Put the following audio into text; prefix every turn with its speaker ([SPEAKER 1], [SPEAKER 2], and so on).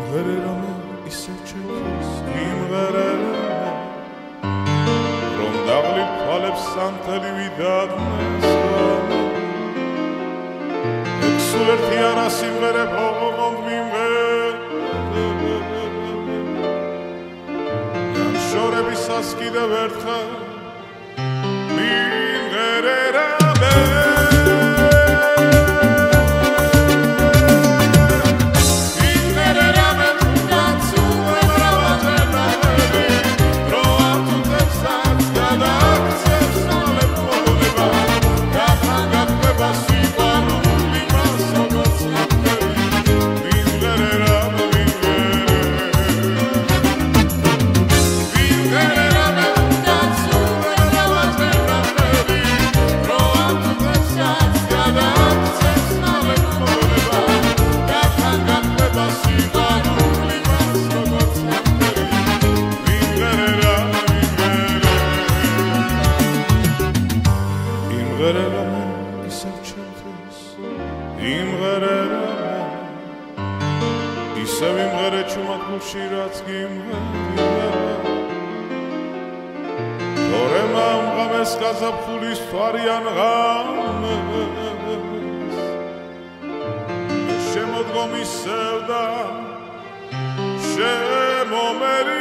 [SPEAKER 1] Simvererame issev çekis imvererame Rom dağlil palep santeli vidadnes Eksuerti ara simvere pomond Şorebi saskide verta Mingererame Mingererame Datsu emravatelabi Proatutep satsgadak Sepsnale poleba Gafangak bebasibaru Limas ogotsnaperi Mingererame ისევ იმღერე ჩუმად გულში რაც გიმღერია თორე მამღამეს გაზაფხულის თვარიან ღამეს შემოდგომ ისევ და შემომერი